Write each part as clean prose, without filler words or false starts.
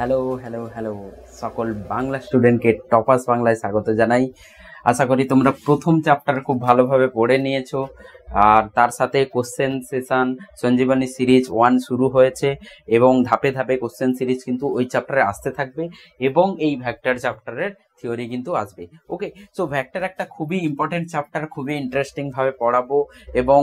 Hello hello hello সকল বাংলা স্টুডেন্টকে toppers বাংলায় স্বাগত জানাই। আশা করি তোমরা প্রথম চ্যাপ্টার খুব ভালোভাবে পড়ে নিয়েছো, আর তার সাথে কোশ্চেন সেশন সঞ্জীবনী সিরিজ 1 শুরু হয়েছে এবং ধাপে ধাপে কোশ্চেন সিরিজ কিন্তু ওই চ্যাপ্টারে আসতে থাকবে এবং এই ভেক্টর চ্যাপ্টারের থিওরি কিন্তু আসবে। ওকে, সো ভেক্টর একটা খুবই ইম্পর্টেন্ট চ্যাপ্টার, খুবই ইন্টারেস্টিং ভাবে পড়াবো এবং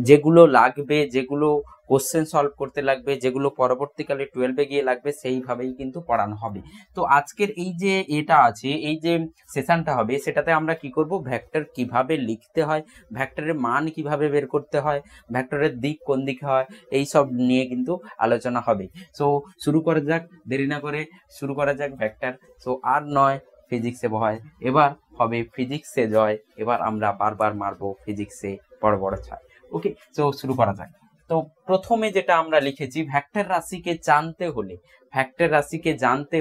যেগুলো লাগবে, যেগুলো কোশ্চেন সলভ করতে লাগবে, যেগুলো পরবর্তীকালে 12-এ গিয়ে লাগবে, সেইভাবেই কিন্তু পড়ানো হবে। তো আজকের এই যে এটা আছে, এই যে সেশনটা হবে, সেটাতে আমরা কি করব, ভেক্টর কিভাবে লিখতে হয়, ভেক্টরের মান কিভাবে বের করতে হয়, ভেক্টরের দিক কোন দিকে হয়, এই সব নিয়ে কিন্তু আলোচনা হবে। সো শুরু করা যাক, দেরি না করে শুরু করা যাক ভেক্টর। সো আর নয় ফিজিক্সে ভয়, এবার হবে ফিজিক্সে জয়। এবার আমরা বারবার মারবো ফিজিক্সে বড় বড় ছয়। ওকে, সো শুরু করা যাক। তো প্রথমে যেটা আমরা লিখেছি, ভেক্টর রাশিকে জানতে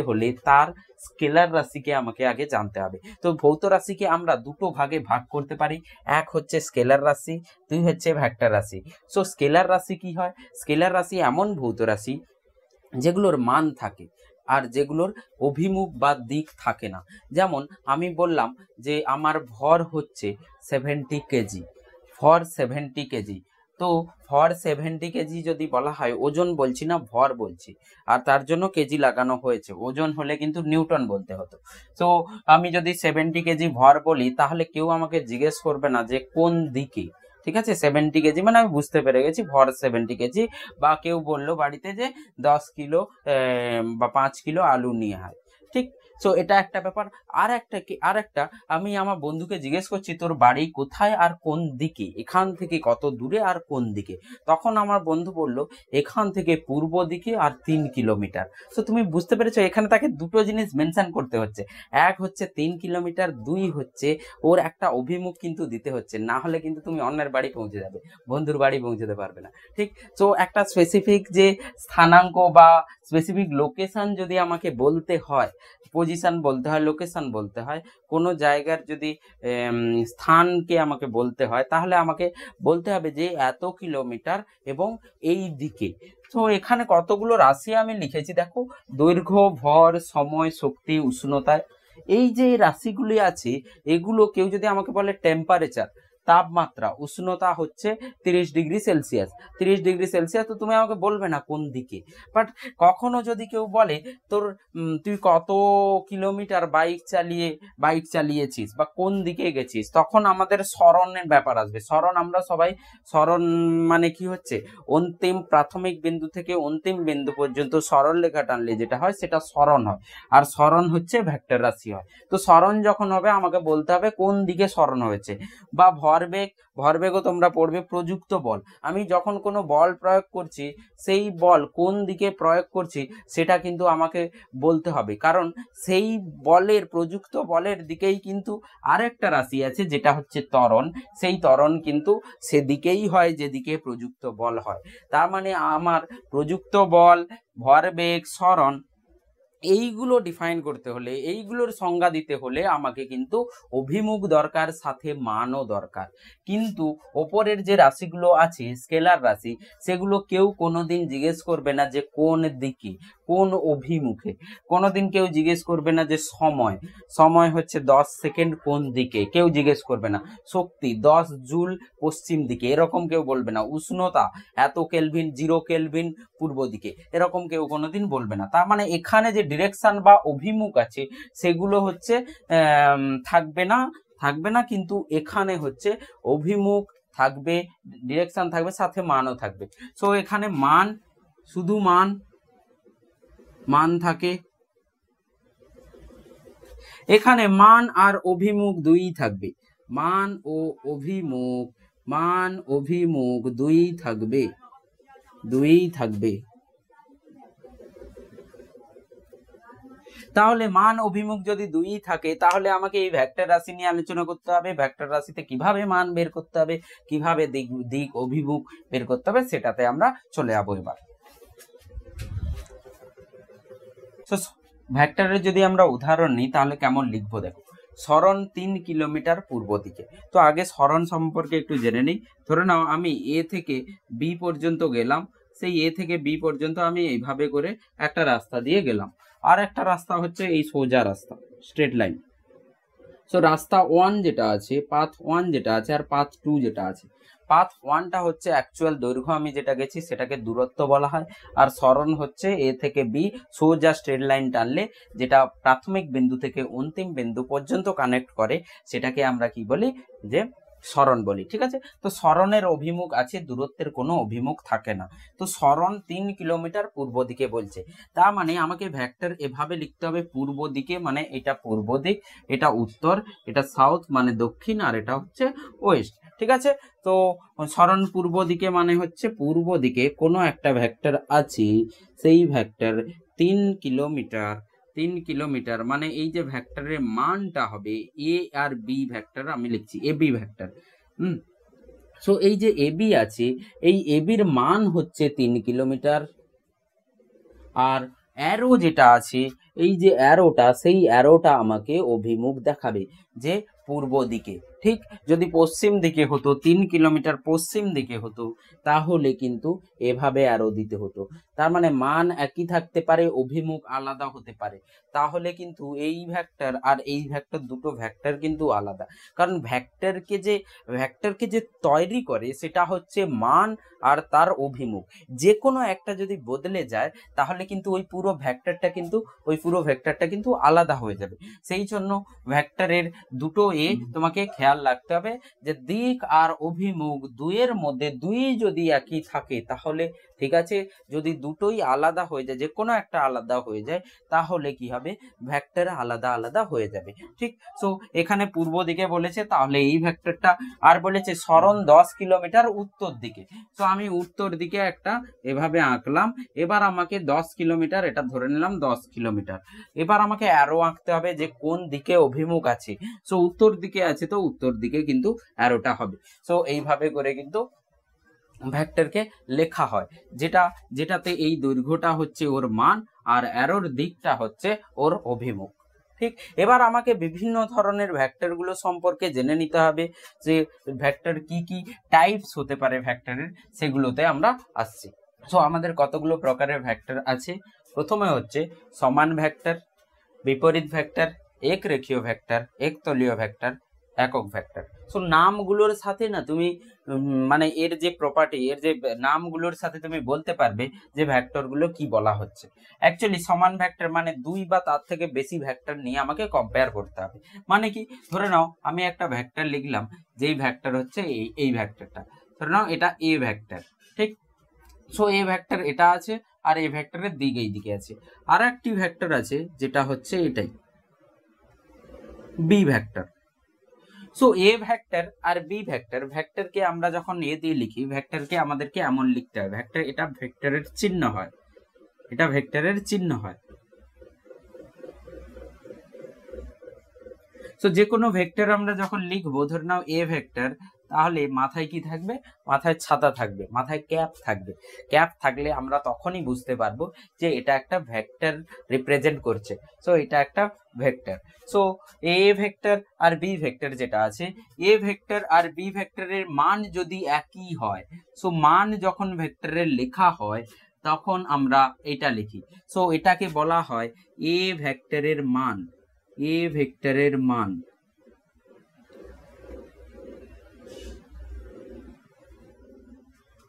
হলে তার স্কেলার রাশিকে আমাকে আগে জানতে হবে। তো ভৌত রাশিকে আমরা দুটো ভাগে ভাগ করতে পারি, এক হচ্ছে স্কেলার রাশি, দুই হচ্ছে ভেক্টর রাশি। সো স্কেলার রাশি কি হয়? স্কেলার রাশি এমন ভৌত রাশি যেগুলোর মান থাকে আর যেগুলোর অভিমুখ বা দিক থাকে না। যেমন আমি বললাম যে আমার ভর হচ্ছে 70 কেজি, ফর 70 কেজি। তো ফর 70 কেজি যদি বলা হয়, ওজন বলছি না, ভর বলছি, আর তার জন্য কেজি লাগানো হয়েছে, ওজন হলে কিন্তু নিউটন বলতে হতো। তো আমি যদি 70 কেজি ভর বলি, তাহলে কেউ আমাকে জিজ্ঞেস করবে না যে কোন দিকে। ঠিক আছে, 70 কেজি মানে আমি বুঝতে পেরে গেছি ভর 70 কেজি। বা কেউ বললো বাড়িতে যে 10 কিলো বা 5 কিলো আলু নিয়ে আয়, ঠিক। সো এটা একটা ব্যাপার। আর একটা আমি আমার বন্ধুকে জিজ্ঞেস করছি তোর বাড়ি কোথায় আর কোন দিকে, এখান থেকে কত দূরে আর কোন দিকে। তখন আমার বন্ধু বলল এখান থেকে পূর্ব দিকে আর 3 কিলোমিটার। সো তুমি বুঝতে পেরেছো, এখানে তাকে দুটো জিনিস মেনশন করতে হচ্ছে, এক হচ্ছে 3 কিলোমিটার, দুই হচ্ছে ওর একটা অভিমুখ কিন্তু দিতে হচ্ছে, না হলে কিন্তু তুমি অন্যের বাড়ি পৌঁছে যাবে, বন্ধুর বাড়ি পৌঁছতে পারবে না, ঠিক। সো একটা স্পেসিফিক যে স্থানাঙ্ক বা স্পেসিফিক লোকেশন যদি আমাকে বলতে হয়, পজিশন বলতে হয়, লোকেশন বলতে হয়, কোনো জায়গার যদি স্থানকে আমাকে বলতে হয়, তাহলে আমাকে বলতে হবে যে এত কিলোমিটার এবং এই দিকে। তো এখানে কতগুলো রাশি আমি লিখেছি দেখো, দৈর্ঘ্য, ভর, সময়, শক্তি, উষ্ণতা। এই যে রাশিগুলি আছে, এগুলো কেউ যদি আমাকে বলে টেম্পারেচার, তাপমাত্রা, উষ্ণতা হচ্ছে 30 ডিগ্রি সেলসিয়াস, 30 ডিগ্রি সেলসিয়াস, তো তুমি আমাকে বলবে না কোন দিকে। বাট কখনো যদি কেউ বলে তোর তুই কত কিলোমিটার বাইক চালিয়েছিস বা কোন দিকে গেছিস, তখন আমাদের স্মরণের ব্যাপার আসবে। স্মরণ, আমরা সবাই স্মরণ মানে কি হচ্ছে, অন্তিম প্রাথমিক বিন্দু থেকে অন্তিম বিন্দু পর্যন্ত সরল রেখা টানলে যেটা হয় সেটা স্মরণ হয়, আর স্মরণ হচ্ছে ভেক্টর রাশি হয়। তো স্মরণ যখন হবে আমাকে বলতে হবে কোন দিকে স্মরণ হয়েছে। বা ভরবেগও তোমরা পড়বে, প্রযুক্ত বল। আমি যখন কোনো বল প্রয়োগ করছি, সেই বল কোন দিকে প্রয়োগ করছি সেটা কিন্তু আমাকে বলতে হবে, কারণ সেই বলের, প্রযুক্ত বলের দিকেই কিন্তু আরেকটা রাশি আছে যেটা হচ্ছে ত্বরণ, সেই ত্বরণ কিন্তু সেদিকেই হয় যেদিকে প্রযুক্ত বল হয়। তার মানে আমার প্রযুক্ত বল, ভরবেগ, স্মরণ, এইগুলো ডিফাইন করতে হলে, এইগুলোর সংজ্ঞা দিতে হলে আমাকে কিন্তু অভিমুখ দরকার, সাথে মানও দরকার। কিন্তু ওপরের যে রাশিগুলো আছে স্কেলার রাশি, সেগুলো কেউ কোনোদিন জিজ্ঞেস করবে না যে কোন দিকে, কোন অভিমুখে। কোনোদিন কেউ জিজ্ঞেস করবে না যে সময় হচ্ছে 10 সেকেন্ড কোন দিকে, কেউ জিজ্ঞেস করবে না। শক্তি 10 জুল পশ্চিম দিকে, এরকম কেউ বলবে না। উষ্ণতা এত কেলভিন, 0 কেলভিন পূর্ব দিকে, এরকম কেউ কোনোদিন বলবে না। তার মানে এখানে যে ডিরেকশন বা অভিমুখ আছে সেগুলো হচ্ছে থাকবে না, কিন্তু এখানে হচ্ছে অভিমুখ থাকবে, ডিরেকশন থাকবে, সাথে মানও থাকবে। সো এখানে মান, শুধু মান থাকে, এখানে মান আর অভিমুখ দুই থাকবে, মান অভিমুখ দুই থাকবে। তাহলে মান অভিমুখ যদি দুই থাকে, তাহলে আমাকে এই ভেক্টর রাশি নিয়ে আলোচনা করতে হবে। ভেক্টর রাশিতে কিভাবে মান বের করতে হবে, কিভাবে দিক অভিমুখ বের করতে হবে, সেটাতে আমরা চলে যাবো এবার। ভেক্টরের যদি আমরা উদাহরণ নিই তাহলে কেমন লিখবো দেখো। সরণ 3 কিলোমিটার পূর্ব দিকে। তো আগে সরণ সম্পর্কে একটু জেনে নিই। ধরে নাও আমি এ থেকে বি পর্যন্ত গেলাম, সেই এ থেকে বি পর্যন্ত আমি এইভাবে করে একটা রাস্তা দিয়ে গেলাম। আর একটা রাস্তা হচ্ছে এই সোজা রাস্তা, স্ট্রেট লাইন। সো রাস্তা 1 যেটা আছে, পাথ 1 যেটা আছে, আর পাথ 2 যেটা আছে, পাথ 1টা হচ্ছে অ্যাকচুয়াল দৈর্ঘ্য, আমি যেটা গেছি সেটাকে দূরত্ব বলা হয়, আর সরণ হচ্ছে এ থেকে বি সোজা স্ট্রেট লাইন টানলে যেটা প্রাথমিক বিন্দু থেকে অন্তিম বিন্দু পর্যন্ত কানেক্ট করে সেটাকে আমরা কি বলি, যে সরণ বলি। ঠিক আছে, তো সরণের অভিমুখ আছে, দূরত্বের কোনো অভিমুখ থাকে না। তো সরণ 3 কিলোমিটার পূর্ব দিকে বলছে, তার মানে আমাকে ভেক্টর এভাবে লিখতে হবে, পূর্ব দিকে মানে এটা পূর্ব দিক, এটা উত্তর, এটা সাউথ মানে দক্ষিণ, আর এটা হচ্ছে ওয়েস্ট। ঠিক আছে, তো সরণ পূর্ব দিকে মানে হচ্ছে পূর্ব দিকে কোনো একটা ভেক্টর আছে, সেই ভেক্টর 3 কিলোমিটার, 3 কিলোমিটার মানে এই যে ভেক্টরের মানটা হবে এ আর বি ভেক্টর, আমি লিখছি এ বি ভেক্টর। সো এই যে এ বি আছে, এই এ বির মান হচ্ছে 3 কিলোমিটার। আর অ্যারো যেটা আছে, এই যে অ্যারোটা, সেই অ্যারোটা আমাকে অভিমুখ দেখাবে যে পূর্ব দিকে। ঠিক, যদি পশ্চিম দিকে হতো, 3 কিলোমিটার পশ্চিম দিকে হতো, তাহলে কিন্তু এভাবে অ্যারো দিতে হতো। তার মানে মান একই থাকতে পারে, অভিমুখ আলাদা হতে পারে। তাহলে কিন্তু এই ভেক্টর আর এই ভেক্টর, দুটো ভেক্টর কিন্তু আলাদা। কারণ ভেক্টরকে যে তৈরি করে সেটা হচ্ছে মান আর তার অভিমুখ। যে কোনো একটা যদি বদলে যায় তাহলে কিন্তু ওই পুরো ভেক্টরটা কিন্তু আলাদা হয়ে যাবে। সেই জন্য ভেক্টরের দুটো তোমাকে খেয়াল রাখতে হবে যে দিক আর অভিমুখ দুইয়ের মধ্যে দুই যদি একই থাকে তাহলে ঠিক আছে, যদি দুটোই আলাদা হয়ে যায়, যে কোনো একটা আলাদা হয়ে যায়, তাহলে কি হবে, ভেক্টর আলাদা আলাদা হয়ে যাবে। ঠিক, সো এখানে পূর্ব দিকে বলেছে, তাহলে এই ভেক্টরটা, আর বলেছে সরণ 10 কিলোমিটার উত্তর দিকে। তো আমি উত্তর দিকে একটা এভাবে আঁকলাম। এবার আমাকে 10 কিলোমিটার, এটা ধরে নিলাম 10 কিলোমিটার। এবার আমাকে অ্যারো আঁকতে হবে যে কোন দিকে অভিমুখ আছে। সো উত্তর দিকে আছে, তো উত্তর দিকে কিন্তু অ্যারোটা হবে। সো এইভাবে করে কিন্তু ভেক্টরকে লেখা হয়, যেটাতে এই দৈর্ঘ্যটা হচ্ছে ওর মান আর অ্যারোর দিকটা হচ্ছে ওর অভিমুখ। ঠিক, এবার আমাকে বিভিন্ন ধরনের ভেক্টরগুলো সম্পর্কে জেনে নিতে হবে, যে ভেক্টর কি কি টাইপস হতে পারে ভেক্টরের, সেগুলোতে আমরা আসছি। সো আমাদের কতগুলো প্রকারের ভেক্টর আছে। প্রথমে হচ্ছে সমান ভেক্টর, বিপরীত ভেক্টর, এক রেখীয় ভেক্টর, একতলীয় ভেক্টর, একক ভেক্টর। সো নামগুলোর সাথে না তুমি মানে এর যে প্রপার্টি, এর যে নামগুলোর সাথে তুমি বলতে পারবে যে ভেক্টরগুলো কি বলা হচ্ছে। অ্যাকচুয়ালি সমান ভেক্টর মানে দুই বা তার থেকে বেশি ভেক্টর নিয়ে আমাকে কম্পেয়ার করতে হবে। মানে কি, ধরে নাও আমি একটা ভেক্টর লিখলাম, যেই ভেক্টর হচ্ছে এই ভেক্টরটা, ধরে নাও এটা এ ভেক্টর। ঠিক, সো এ ভেক্টর এটা আছে, আর এই ভেক্টরের দিক এই দিকে আছে। আর একটি ভেক্টর আছে যেটা হচ্ছে এটাই B vector. So A vector আর বি ভেক্টর, ভেক্টরকে আমরা যখন এ দিয়ে লিখি, ভেক্টরকে আমাদেরকে এমন লিখতে হবে, ভেক্টর এটা ভেক্টরের চিহ্ন হয়, এটা ভেক্টরের চিহ্ন হয়। সো যে কোনো ভেক্টর আমরা যখন লিখবো, ধরে নাও এ ভেক্টর, তাহলে মাথায় কি থাকবে, মাথায় ছাতা থাকবে, মাথায় ক্যাপ থাকবে। ক্যাপ থাকলে আমরা তখনই বুঝতে পারবো যে এটা একটা ভেক্টর রিপ্রেজেন্ট করছে। সো এটা একটা ভেক্টর। সো এ ভেক্টর আর বি ভেক্টর যেটা আছে, এ ভেক্টর আর বি ভেক্টরের মান যদি একই হয়, সো মান যখন ভেক্টরের লেখা হয় তখন আমরা এটা লিখি। সো এটাকে বলা হয় এ ভেক্টরের মান, এ ভেক্টরের মান।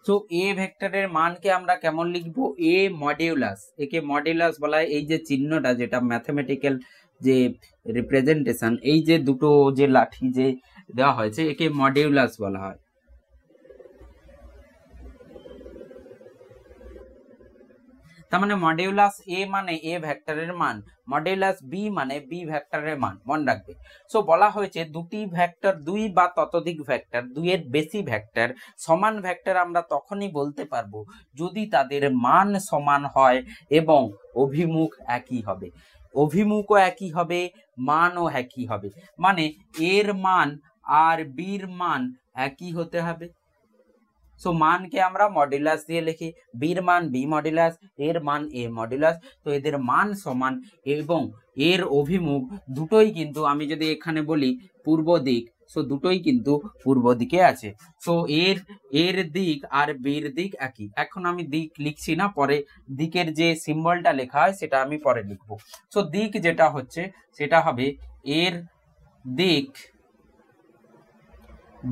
তো এ ভেক্টরের মানকে আমরা কেমন লিখবো, এ মডিউলাস, একে মডিউলাস বলা হয়। এই যে চিহ্নটা, যেটা ম্যাথমেটিক্যাল যে রিপ্রেজেন্টেশন, এই যে দুটো যে লাঠি যে দেওয়া হয়েছে, একে মডিউলাস বলা হয়। তার মানে মডিউলাস এ মানে এ ভেক্টরের মান, মডিউলাস বি মানে বি ভেক্টরের মান, মনে রাখবে। সো বলা হয়েছে দুটি ভেক্টর, দুই বা ততোধিক ভেক্টর, দুইয়ের বেশি ভেক্টর, সমান ভেক্টর আমরা তখনই বলতে পারবো যদি তাদের মান সমান হয় এবং অভিমুখ একই হবে। অভিমুখও একই হবে, মানও একই হবে, মানে এর মান আর বির মান একই হতে হবে। সো মানকে আমরা মডুলাস দিয়ে লিখি, বির মান বি মডুলাস, এর মান এ মডুলাস। তো এদের মান সমান এবং এর অভিমুখ দুটোই কিন্তু, আমি যদি এখানে বলি পূর্ব দিক, সো দুটোই কিন্তু পূর্ব দিকে আছে। সো এর দিক আর বির দিক একই। এখন আমি দিক লিখছি না, পরে দিকের যে সিম্বলটা লেখা হয় সেটা আমি পরে লিখবো। সো দিক যেটা হচ্ছে সেটা হবে এর দিক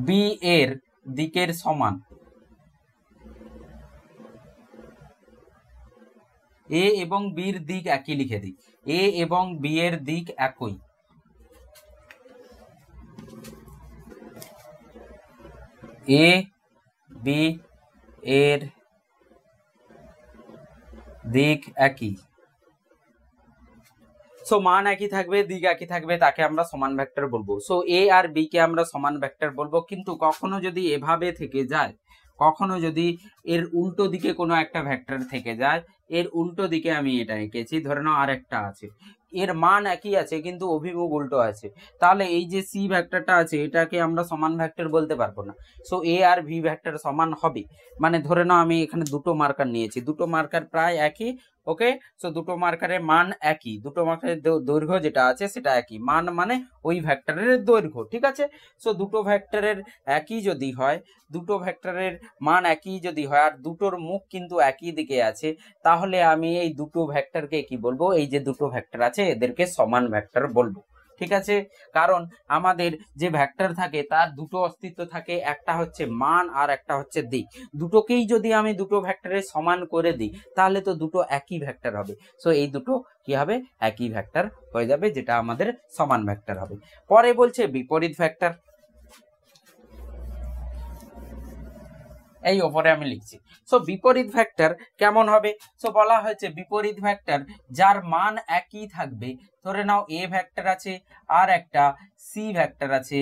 বি এর দিকের সমান। এ এবং বির দিক একই লিখে দিই, এ এবং বি এর দিক একই। এ বি এর দিক একই। সো মান একই থাকবে, দিক একই থাকবে, তাকে আমরা সমান ভেক্টর বলবো। সো এ আর বি কে আমরা সমান ভেক্টর বলবো। কিন্তু কখনো যদি এভাবে থেকে যায়, কখনো যদি এর উল্টো দিকে কোনো একটা ভেক্টর থেকে যায়, এর উল্টো দিকে আমি এটা এঁকেছি, ধরে নাও আর একটা আছে, এর মান একই আছে কিন্তু অভিমুখ উল্টো আছে, তাহলে এই যে সি ভেক্টরটা আছে এটাকে আমরা সমান ভেক্টর বলতে পারবো না। সো এ আর ভি ভেক্টর সমান হবে, মানে ধরে নাও আমি এখানে দুটো মার্কার নিয়েছি, দুটো মার্কার প্রায় একই। ওকে, সো দুটো মার্কারের মান একই, দুটো মার্কারের দৈর্ঘ্য যেটা আছে সেটা একই, মান মানে ওই ভেক্টরের দৈর্ঘ্য। ঠিক আছে, সো দুটো ভেক্টরের একই যদি হয়, দুটো ভেক্টরের মান একই যদি হয়, আর দুটোর মুখ কিন্তু একই দিকে আছে, তাহলে আমি এই দুটো ভেক্টরকে কি বলবো, এই যে দুটো ভেক্টর আছে এদেরকে সমান ভেক্টর বলবো। ঠিক আছে, কারণ আমাদের যে ভেক্টর থাকে তার দুটো অস্তিত্ব থাকে, একটা হচ্ছে মান আর একটা হচ্ছে দিক। দুটোকেই যদি আমি দুটো ভেক্টরের সমান করে দিই তাহলে তো দুটো একই ভেক্টর হবে। সো এই দুটো কি হবে, একই ভেক্টর হয়ে যাবে, যেটা আমাদের সমান ভেক্টর হবে। পরে বলছে বিপরীত ভেক্টর, এই ওপরে আমি লিখছি। সো বিপরীত ভেক্টর কেমন হবে? সো বলা হয়েছে বিপরীত ভেক্টর যার মান একই থাকবে। ধরে নাও এ ভেক্টর আছে আর একটা সি ভেক্টর আছে,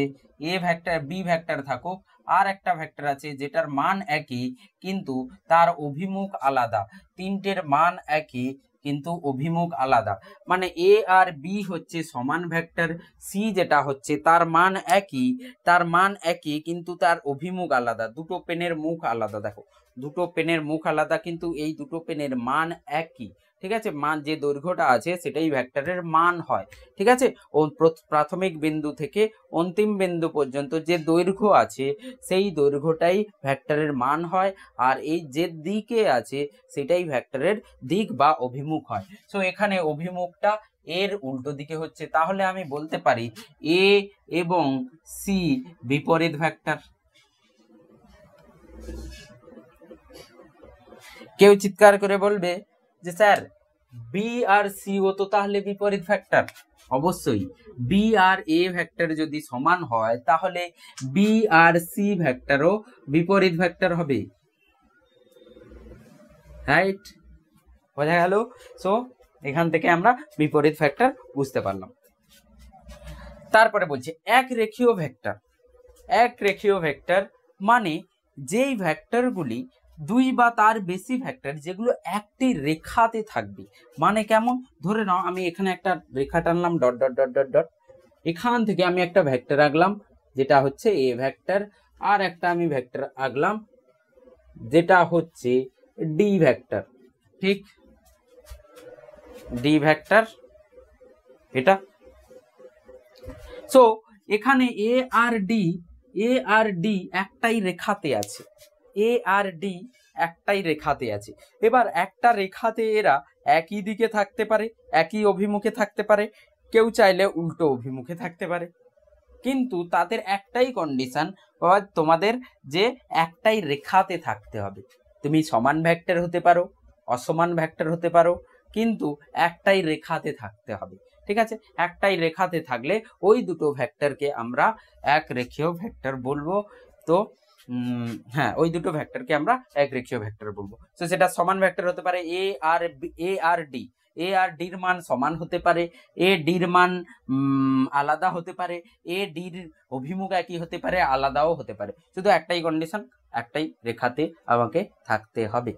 এ ভেক্টর বি ভেক্টর থাকুক, আর একটা ভেক্টর আছে যেটার মান একই কিন্তু তার অভিমুখ আলাদা। তিনটের মান একই কিন্তু অভিমুখ আলাদা, মানে এ আর বি হচ্ছে সমান ভেক্টর, সি যেটা হচ্ছে তার মান একই, তার মান একই কিন্তু তার অভিমুখ আলাদা, দুটো পেনের মুখ আলাদা। দেখো দুটো পেনের মুখ আলাদা কিন্তু এই দুটো পেনের মান একই। ঠিক আছে, মান যে দৈর্ঘ্যটা আছে সেটাই ভেক্টরের মান হয়। ঠিক আছে, ও প্রাথমিক বিন্দু থেকে অন্তিম বিন্দু পর্যন্ত যে দৈর্ঘ্য আছে সেই দৈর্ঘ্যটাই ভেক্টরের মান হয়, আর এই যে দিকে আছে সেটাই ভেক্টরের দিক বা অভিমুখ হয়। সো এখানে অভিমুখটা এর উল্টো দিকে হচ্ছে, তাহলে আমি বলতে পারি এ এবং সি বিপরীত ভেক্টর। কেউ চিৎকার করে বলবে যে স্যার বি আর সি ও তো তাহলে বিপরীত ভেক্টর। অবশ্যই বি আর এ ভেক্টর যদি সমান হয় তাহলে বি আর সি ভেক্টরও বিপরীত ভেক্টর হবে, রাইট? বোঝা গেল? সো এখান থেকে আমরা বিপরীত ভেক্টর বুঝতে পারলাম। তারপরে বলছে এক রেখীয় ভেক্টর। এক রেখীয় ভেক্টর মানে যেই ভেক্টরগুলি দুই বা তার বেশি ভেক্টর যেগুলো একটি রেখাতে থাকবে। মানে কেমন, ধরে নাও আমি এখানে একটা রেখা টানলাম, dot dot dot dot dot, এখান থেকে আমি একটা ভেক্টর আঁকলাম যেটা হচ্ছে এ ভেক্টর, আর একটা আমি ভেক্টর আঁকলাম যেটা হচ্ছে ডি ভেক্টর। ঠিক, ডি ভেক্টর এটা। সো এখানে এ আর ডি একটাই রেখাতে আছে, এ আর ডি একটাই রেখাতে আছে। এবার একটা রেখাতে এরা একই দিকে থাকতে পারে, একই অভিমুখে থাকতে পারে, কেউ চাইলে উল্টো অভিমুখে থাকতে পারে, কিন্তু তাদের একটাই কন্ডিশন, তোমাদের যে একটাই রেখাতে থাকতে হবে। তুমি সমান ভেক্টর হতে পারো, অসমান ভেক্টর হতে পারো, কিন্তু একটাই রেখাতে থাকতে হবে। ঠিক আছে, একটাই রেখাতে থাকলে ওই দুটো ভেক্টরকে আমরা এক রেখীয় ভেক্টর বলবো। তো হ্যাঁ, ওই দুটো ভেক্টরকে আমরা এক রেখীয় ভেক্টর বলবো। তো সেটা সমান ভেক্টর হতে পারে, এ আর ডি, এ আর ডির মান সমান হতে পারে, এ ডির মান আলাদা হতে পারে, এ ডির অভিমুখ একই হতে পারে, আলাদাও হতে পারে। শুধু একটাই কন্ডিশন, একটাই রেখাতে আমাকে থাকতে হবে।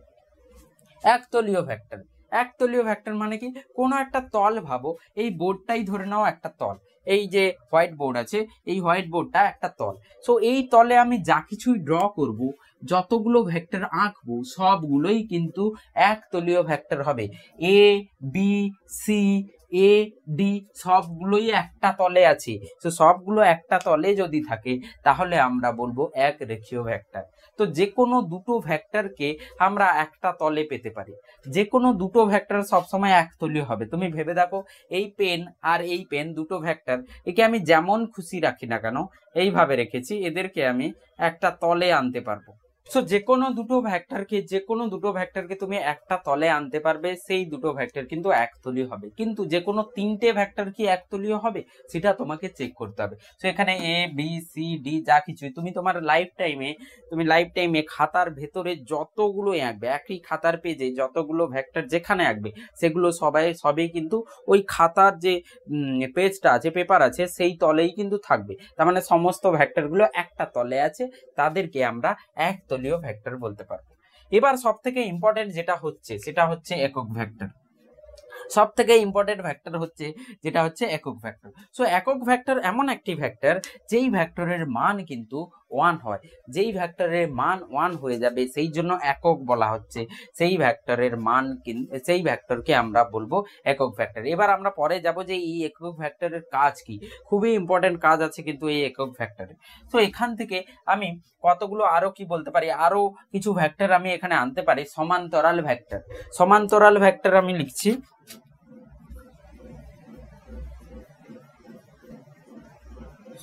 একতলীয় ভেক্টর। একতলীয় ভেক্টর মানে কি, কোনো একটা তল ভাবো, এই বোর্ডটাই ধরে নাও একটা তল, এই যে হোয়াইট বোর্ড আছে এই হোয়াইট বোর্ডটা একটা তল। সো এই তলে আমি যা কিছুই ড্র করব, যতগুলো ভেক্টর আঁকবো সবগুলোই কিন্তু একতলীয় ভেক্টর হবে। A B C A D সবগুলোই একটা তলে আছে। তো সবগুলো একটা তলে যদি থাকে তাহলে আমরা বলবো এক রেখীয় ভেক্টর। তো যে কোনো দুটো ভেক্টরকে আমরা একটা তলে পেতে পারি। যে কোনো দুটো ভেক্টর সবসময় একতলীয় হবে। তুমি ভেবে দেখো, এই পেন আর এই পেন দুটো ভেক্টর, একে আমি যেমন খুশি রাখি না কেন, এইভাবে রেখেছি, এদেরকে আমি একটা তলে আনতে পারবো। সো যে কোনো দুটো ভেক্টরকে তুমি একটা তলে আনতে পারবে, সেই দুটো ভেক্টর কিন্তু একতলীয় হবে। কিন্তু যে কোনো তিনটে ভেক্টর কি একতলীয় হবে সেটা তোমাকে চেক করতে হবে। সো এখানে এ বি সি ডি যা কিছুই তুমি তোমার লাইফ টাইমে খাতার ভেতরে যতগুলো আঁকবে, একই খাতার পেজে যতগুলো ভেক্টর যেখানে আঁকবে সেগুলো সবই কিন্তু ওই খাতার যে পেজটা আছে, পেপার আছে, সেই তলেই কিন্তু থাকবে। তার মানে সমস্ত ভেক্টরগুলো একটা তলে আছে, তাদেরকে আমরা একতলীয় ভেক্টর বলতে পারবো। এবার সব থেকে ইম্পর্টেন্ট যেটা হচ্ছে সেটা হচ্ছে একক ভেক্টর। সব থেকে ইম্পর্টেন্ট ভেক্টর হচ্ছে যেটা হচ্ছে একক ভেক্টর। সো একক ভেক্টর এমন একটি ভেক্টর যেই ভেক্টরের মান কিন্তু 1 হয়। যেই ভেক্টরের মান 1 হয়ে যাবে সেই জন্য একক বলা হচ্ছে। সেই ভেক্টরকে আমরা বলবো একক ভেক্টর। এবার আমরা পরে যাব যে এই একক ভেক্টরের কাজ কি। খুবই ইম্পর্টেন্ট কাজ আছে কিন্তু এই একক ভেক্টরে। তো এখান থেকে আমি কতগুলো আরো কি বলতে পারি, আরো কিছু ভেক্টর আমি এখানে আনতে পারি। সমান্তরাল ভেক্টর। সমান্তরাল ভেক্টর আমি লিখছি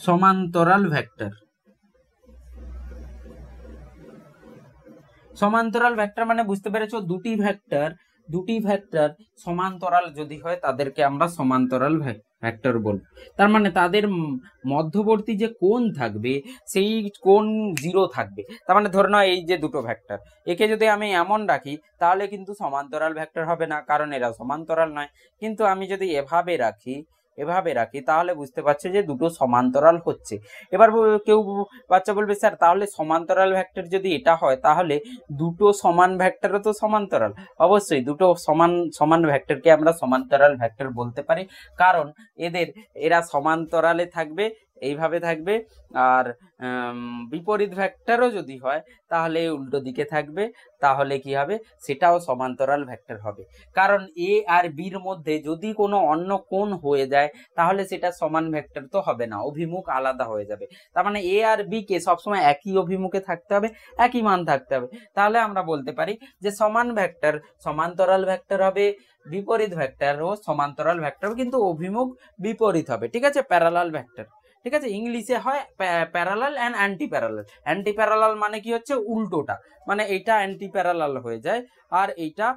সমান্তরাল ভেক্টর। সমান্তরাল ভেক্টর মানে বুঝতে পেরেছো, দুটি ভেক্টর সমান্তরাল যদি হয় তাদেরকে আমরা সমান্তরাল ভেক্টর বলবো। তার মানে তাদের মধ্যবর্তী যে কোণ থাকবে সেই কোণ 0 থাকবে। তার মানে ধরে নাও এই যে দুটো ভেক্টর, একে যদি আমি এমন রাখি তাহলে কিন্তু সমান্তরাল ভেক্টর হবে না, কারণ এরা সমান্তরাল নয়। কিন্তু আমি যদি এভাবে রাখি তাহলে বুঝতে পারছো যে দুটো সমান্তরাল হচ্ছে। এবার কেউ বাচ্চা বলবে, স্যার তাহলে সমান্তরাল ভেক্টর যদি এটা হয় তাহলে দুটো সমান ভেক্টরও তো সমান্তরাল। অবশ্যই দুটো সমান ভেক্টরকে আমরা সমান্তরাল ভেক্টর বলতে পারি, কারণ এরা সমান্তরালে থাকবে, এইভাবে থাকবে। আর বিপরীত ভেক্টরও যদি হয় তাহলে উল্টো দিকে থাকবে, তাহলে কি হবে, সেটাও সমান্তরাল ভেক্টর হবে। কারণ এ আর বির মধ্যে যদি কোনো অন্য কোণ হয়ে যায় তাহলে সেটা সমান ভেক্টর তো হবে না, অভিমুখ আলাদা হয়ে যাবে। তার মানে এ আর বি কে সবসময় একই অভিমুখে থাকতে হবে, একই মান থাকতে হবে। তাহলে আমরা বলতে পারি যে সমান ভেক্টর সমান্তরাল ভেক্টর হবে, বিপরীত ভেক্টর ও সমান্তরাল ভেক্টর কিন্তু অভিমুখ বিপরীত হবে। ঠিক আছে, প্যারালাল ভেক্টর। ঠিক আছে, ইংলিশে হয় parallel and anti parallel. Anti parallel মানে কি হচ্ছে, উল্টোটা, মানে এইটা অ্যান্টি প্যারালাল হয়ে যায় আর এইটা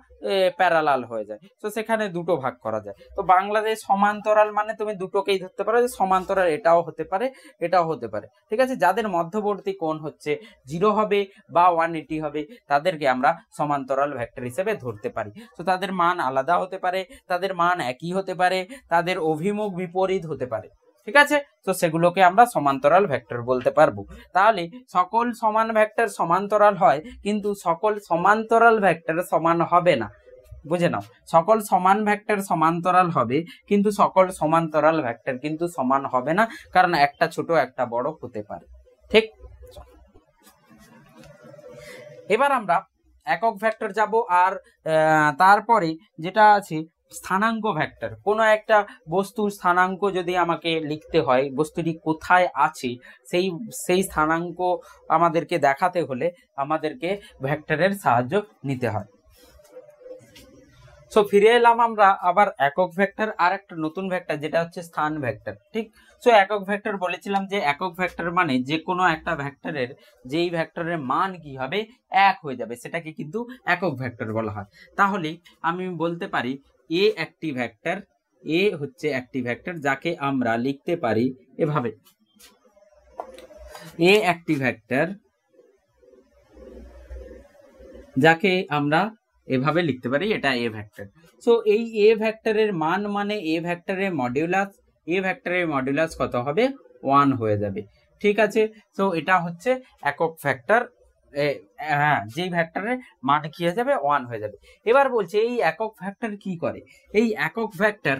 প্যারালাল হয়ে যায়। তো সেখানে দুটো ভাগ করা যায়। তো বাংলাদেশ সমান্তরাল মানে তুমি দুটোকেই ধরতে পারো যে সমান্তরাল এটাও হতে পারে, এটাও হতে পারে। ঠিক আছে, যাদের মধ্যবর্তী কোণ হচ্ছে 0 হবে বা 180 হবে তাদেরকে আমরা সমান্তরাল ভেক্টর হিসেবে ধরতে পারি। তো তাদের মান আলাদা হতে পারে, তাদের মান একই হতে পারে, তাদের অভিমুখ বিপরীত হতে পারে। ঠিক আছে, তো সেগুলোকে আমরা সমান্তরাল ভেক্টর বলতে পারবো। তাহলে সকল সমান ভেক্টর সমান্তরাল হয়, কিন্তু সকল সমান্তরাল ভেক্টর সমান হবে না। বুঝে নাও, সকল সমান ভেক্টর সমান্তরাল হবে কিন্তু সকল সমান্তরাল ভেক্টর কিন্তু সমান হবে না, কারণ একটা ছোট একটা বড় হতে পারে। ঠিক, এবার আমরা একক ভেক্টর যাব। আর তারপরে যেটা আছে স্থানাঙ্ক ভেক্টর। কোনো একটা বস্তুর স্থানাঙ্ক যদি আমাকে লিখতে হয়, বস্তুটি কোথায় আছে সেই স্থানাঙ্ক আমাদেরকে দেখাতে হলে আমাদেরকে ভেক্টরের সাহায্য নিতে হয়। সো ফিরে এলাম আমরা আবার একক ভেক্টর আর একটা নতুন ভেক্টর যেটা হচ্ছে স্থান ভেক্টর। ঠিক, সো একক ভেক্টর বলেছিলাম যে একক ভেক্টর মানে যে কোনো একটা ভেক্টরের যেই ভেক্টরের মান কি হবে, 1 হয়ে যাবে, সেটাকে কিন্তু একক ভেক্টর বলা হয়। তাহলে আমি বলতে পারি এ একটি ভেক্টর, এ হচ্ছে একটি ভেক্টর যাকে আমরা লিখতে পারি এভাবে, এ একটি ভেক্টর যাকে আমরা এভাবে লিখতে পারি, এটা এ ভেক্টর। সো এই এ ভেক্টরের মান মানে এ ভেক্টরের মডিউলাস কত হবে, 1 হয়ে যাবে। ঠিক আছে, সো এটা হচ্ছে একক ভেক্টর। হ্যাঁ, যেই ভেক্টরের মান কি হয়ে যাবে, 1 হয়ে যাবে। এবার বলছে এই একক ভেক্টর কি করে। এই একক ভেক্টর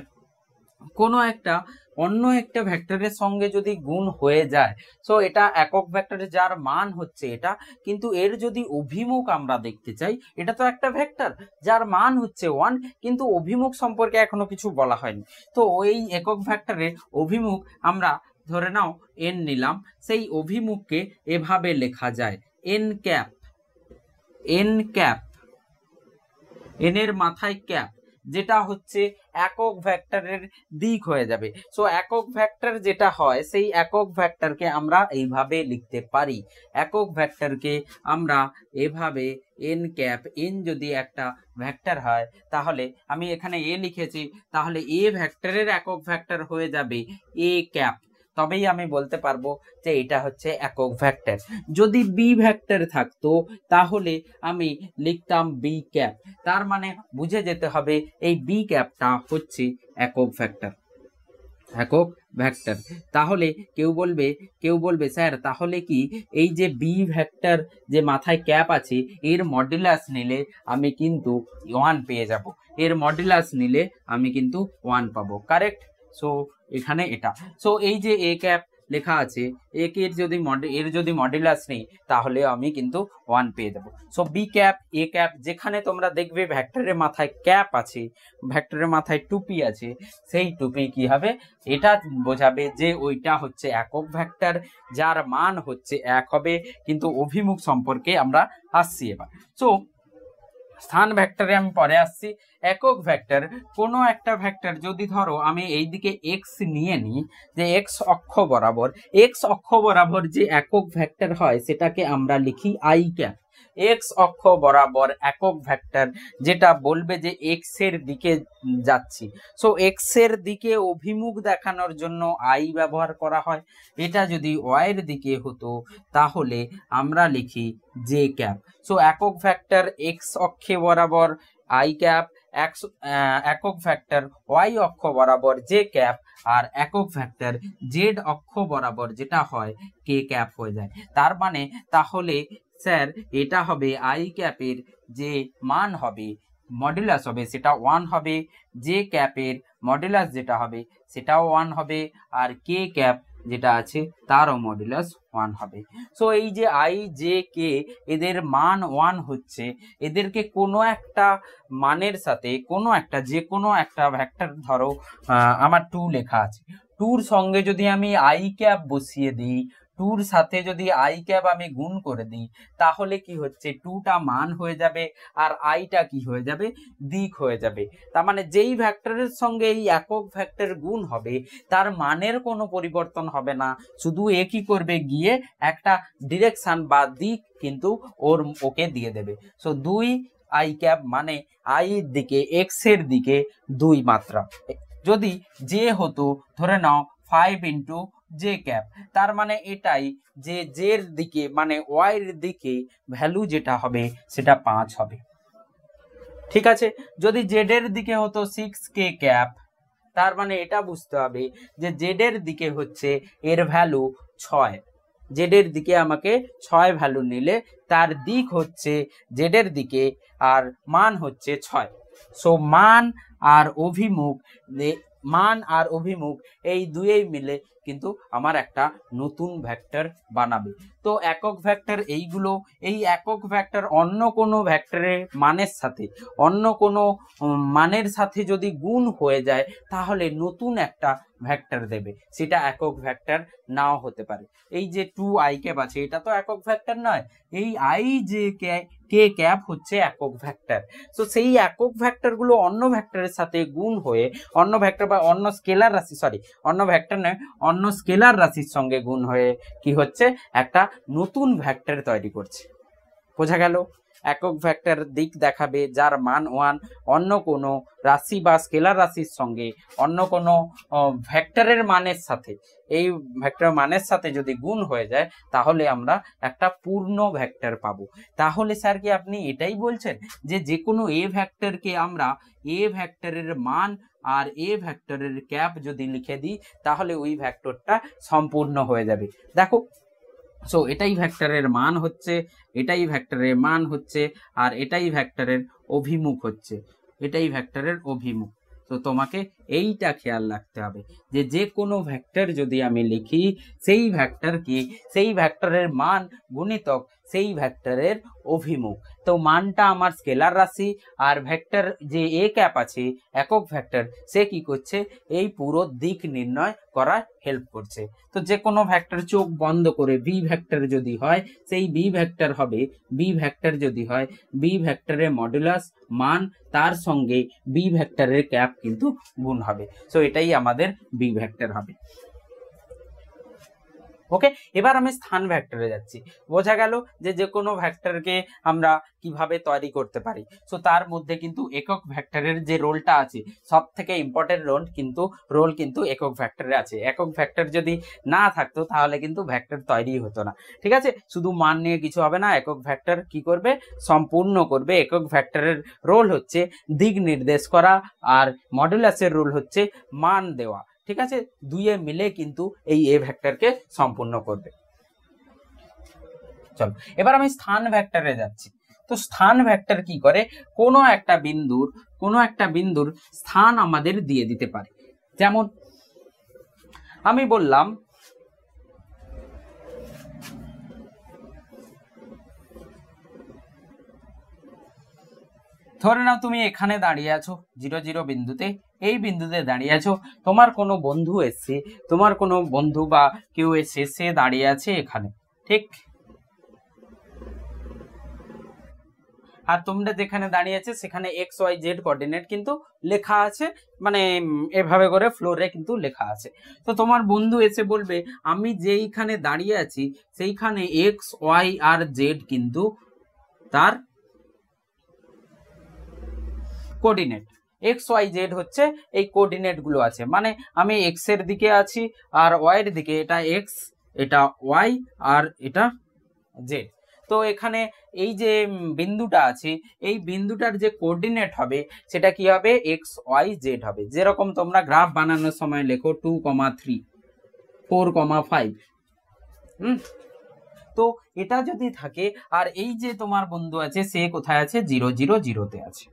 কোনো একটা অন্য একটা ভেক্টরের সঙ্গে যদি গুণ হয়ে যায়, সো এটা একক ভেক্টরে যার মান হচ্ছে এটা, কিন্তু এর যদি অভিমুখ আমরা দেখতে চাই, এটা তো একটা ভেক্টর যার মান হচ্ছে 1, কিন্তু অভিমুখ সম্পর্কে এখনো কিছু বলা হয়নি। তো ওই একক ভেক্টরের অভিমুখ আমরা ধরে নাও n নিলাম, সেই অভিমুখকে এভাবে লেখা যায় n cap, n cap, n এর মাথায় ক্যাপ, যেটা হচ্ছে একক ভেক্টরের দিক হয়ে যাবে। সো একক ভেক্টর যেটা হয় সেই একক ভেক্টরকে আমরা এইভাবে লিখতে পারি, একক ভেক্টরকে আমরা এভাবে n ক্যাপ, n যদি একটা ভেক্টর হয় তাহলে আমি এখানে a লিখেছি, তাহলে a ভেক্টরের একক ভেক্টর হয়ে যাবে a ক্যাপ, তবেই আমি বলতে পারবো যে এটা হচ্ছে একক ভেক্টর। যদি বি ভেক্টর থাকতো তাহলে আমি লিখতাম বি ক্যাপ, তার মানে বুঝে যেতে হবে এই বি ক্যাপটা হচ্ছে একক ভেক্টর, একক ভেক্টর। তাহলে কেউ বলবে স্যার তাহলে কি এই যে বি ভেক্টর যে মাথায় ক্যাপ আছে এর মডুলাস নিলে আমি কিন্তু 1 পেয়ে যাব, এর মডুলাস নিলে আমি কিন্তু 1 পাবো, কারেক্ট। সো এখানে এটা, সো এই যে এ ক্যাপ লেখা আছে, এর যদি মডুলাস নেই তাহলে আমি কিন্তু 1 পেয়ে যাব। So B cap, A cap, যেখানে তোমরা দেখবে ভেক্টরের মাথায় ক্যাপ আছে, ভেক্টরের মাথায় টুপি আছে, সেই টুপি কি হবে, এটা বোঝাবে যে ওইটা হচ্ছে একক ভেক্টর যার মান হচ্ছে 1 হবে, কিন্তু অভিমুখ সম্পর্কে আমরা আসছি এবার। সো স্থান ভেক্টরে আমি পরে আসছি। একক ভেক্টর, কোনো একটা ভেক্টর যদি ধরো আমি এইদিকে এক্স নিয়ে নিই, যে এক্স অক্ষ বরাবর যে একক ভেক্টর হয় সেটাকে আমরা লিখি আই ক্যাপ। এক্স অক্ষ বরাবর একক ভেক্টর যেটা বলবে যে এক্স এর দিকে যাচ্ছি, সো এক্স এর দিকে অভিমুখ দেখানোর জন্য আই ব্যবহার করা হয়। এটা যদি ওয়াই এর দিকে হতো তাহলে আমরা লিখি জে ক্যাপ। সো একক ভেক্টর এক্স অক্ষে বরাবর আই ক্যাপ, একক ভেক্টর ওয়াই অক্ষ বরাবর জে ক্যাপ, আর একক ভেক্টর জেড অক্ষ বরাবর যেটা হয় কে ক্যাপ হয়ে যায়। তার মানে তাহলে স্যার এটা হবে আই ক্যাপের যে মান হবে, মডুলাস হবে সেটা 1 হবে, জে ক্যাপের মডুলাস যেটা হবে সেটাও 1 হবে, আর কে ক্যাপ যেটা আছে তারও মডুলাস 1 হবে। সো এই যে আই জে কে এদের মান 1 হচ্ছে, এদেরকে কোনো একটা মানের সাথে যে কোনো একটা ভেক্টর, ধরো আমার 2 লেখা আছে, 2 সঙ্গে যদি আমি আই ক্যাপ বসিয়ে দিই, 2 সাথে যদি আই ক্যাপ আমি গুণ করে দিই, তাহলে কি হচ্ছে 2টা মান হয়ে যাবে আর আইটা কি হয়ে যাবে, দিক হয়ে যাবে। তার মানে যেই ভেক্টরের সঙ্গে এই একক ভেক্টর গুণ হবে তার মানের কোনো পরিবর্তন হবে না, শুধু এ কি করবে, গিয়ে একটা ডিরেকশন বা দিক কিন্তু ওকে দিয়ে দেবে। সো 2 আই ক্যাপ মানে আই এর দিকে, এক্স এর দিকে 2 মাত্রা। যদি জে হতো ধরে নাও 5 ইন্টু জে ক্যাপ, তার মানে এটাই যে জের দিকে মানে ওয়াই এর দিকে ভ্যালু যেটা হবে সেটা 5 হবে, ঠিক আছে। যদি জেড এর দিকে হতো 6 কে ক্যাপ, তার মানে এটা বুঝতে হবে যে জেড এর দিকে হচ্ছে এর ভ্যালু 6, জেড এর দিকে আমাকে 6 ভ্যালু নিলে তার দিক হচ্ছে জেড এর দিকে আর মান হচ্ছে 6। সো মান আর অভিমুখ এই দুয়েই মিলে কিন্তু আমার একটা নতুন ভেক্টর বানাবে। তো একক ভেক্টর এইগুলো, এই একক ভেক্টর অন্য কোনো ভেক্টরের মানের সাথে যদি গুণ হয়ে যায় তাহলে নতুন একটা ভেক্টর দেবে, সেটা একক ভেক্টর নাও হতে পারে। এই যে 2 আই ক্যাপ আছে এটা তো একক ভেক্টর নয়, এই আই যে কে ক্যাপ হচ্ছে একক ভেক্টর। তো সেই একক ভেক্টর গুলো অন্য ভেক্টরের সাথে গুণ হয়ে, অন্য ভেক্টর বা অন্য স্কেলার রাশির সঙ্গে গুণ হয়ে কি হচ্ছে, একটা নতুন ভেক্টর তৈরি করছে। বোঝা গেল? একক ভেক্টর দিক দেখাবে যার মান 1, অন্য কোনো রাশি বা স্কেলার রাশির সঙ্গে অন্য কোনো ভেক্টরের মানের সাথে, এই ভেক্টর মানের সাথে যদি গুণ হয়ে যায় তাহলে আমরা একটা পূর্ণ ভেক্টর পাবো। তাহলে স্যার কি আপনি এটাই বলছেন যে কোনো এ ভেক্টরকে আমরা এ ভেক্টরের মান আর এ ভেক্টরের ক্যাপ যদি লিখে দিই তাহলে ওই ভেক্টরটা সম্পূর্ণ হয়ে যাবে? দেখো, সো এটাই ভেক্টরের মান হচ্ছে, এটাই ভেক্টরের মান হচ্ছে, আর এটাই ভেক্টরের অভিমুখ হচ্ছে, এটাই ভেক্টরের অভিমুখ। তো তোমাকে এইটা খেয়াল রাখতে হবে যে যে কোনো ভেক্টর যদি আমি লিখি সেই ভেক্টর কি, সেই ভেক্টরের মান গুণিতক সেই ভেক্টরের অভিমুখ। তো মানটা আমার স্কেলার রাশি, আর ভেক্টর যে এ ক্যাপ আছে একক ভেক্টর, সে কি করছে, এই পুরো দিক নির্ণয় করা হেল্প করছে। তো যে কোনো ভেক্টর চোখ বন্ধ করে বি ভেক্টর যদি হয়, সেই বি ভেক্টর হবে, বি ভেক্টর যদি হয় বি ভেক্টরের মডুলাস মান তার সঙ্গে বি ভেক্টরের ক্যাপ কিন্তু গুণ হবে। সো এটাই আমাদের বি ভেক্টর হবে। ওকে, এবার আমি স্থান ভেক্টরে যাচ্ছি। বোঝা গেল যে যে কোনো ভেক্টরকে আমরা কিভাবে তৈরি করতে পারি। সো তার মধ্যে কিন্তু একক ভেক্টরের যে রোলটা আছে, সব থেকে ইম্পর্টেন্ট রোল কিন্তু একক ভেক্টরে আছে। একক ভেক্টর যদি না থাকতো তাহলে কিন্তু ভেক্টর তৈরি হতো না। ঠিক আছে, শুধু মান নিয়ে কিছু হবে না, একক ভেক্টর কি করবে, সম্পূর্ণ করবে। একক ভেক্টরের রোল হচ্ছে দিক নির্দেশ করা, আর মডুলাসের রোল হচ্ছে মান দেওয়া। ঠিক আছে, দুইয়ে মিলে কিন্তু এই এ ভেক্টরকে সম্পূর্ণ করবে। চলো এবার আমি স্থান ভেক্টরে যাচ্ছি। তো স্থান ভেক্টর কি করে, কোনো একটা বিন্দুর স্থান আমাদের দিয়ে দিতে পারে। যেমন আমি বললাম ধরে নাও তুমি এখানে দাঁড়িয়ে আছো 0 0 বিন্দুতে, এই বিন্দুতে দাঁড়িয়ে আছো, তোমার কোনো বন্ধু এসছে, তোমার কোনো বন্ধু বা কেউ এসে সে দাঁড়িয়ে আছে এখানে, ঠিক। আর তোমরা যেখানে দাঁড়িয়ে আছে সেখানে এক্স ওয়াই জেড কোঅর্ডিনেট কিন্তু লেখা আছে, মানে এভাবে করে ফ্লোরে কিন্তু লেখা আছে। তো তোমার বন্ধু এসে বলবে আমি যেইখানে দাঁড়িয়ে আছি সেইখানে এক্স ওয়াই আর জেড কিন্তু তার কোঅর্ডিনেট, এক্স ওয়াই জেড হচ্ছে এই কোঅর্ডিনেট গুলো আছে। মানে আমি এক্স এর দিকে আছি আর ওয়াই এর দিকে, এটা এক্স, এটা ওয়াই আর এটা জেড। তো এখানে এই যে বিন্দুটা আছে, এই বিন্দুটার যে কোঅর্ডিনেট হবে সেটা কি হবে, এক্স ওয়াই জেড হবে। যেরকম তোমরা গ্রাফ বানানোর সময় লেখো 2,3 4,5। তো এটা যদি থাকে, আর এই যে তোমার বন্ধু আছে সে কোথায় আছে, 0 0 0 আছে।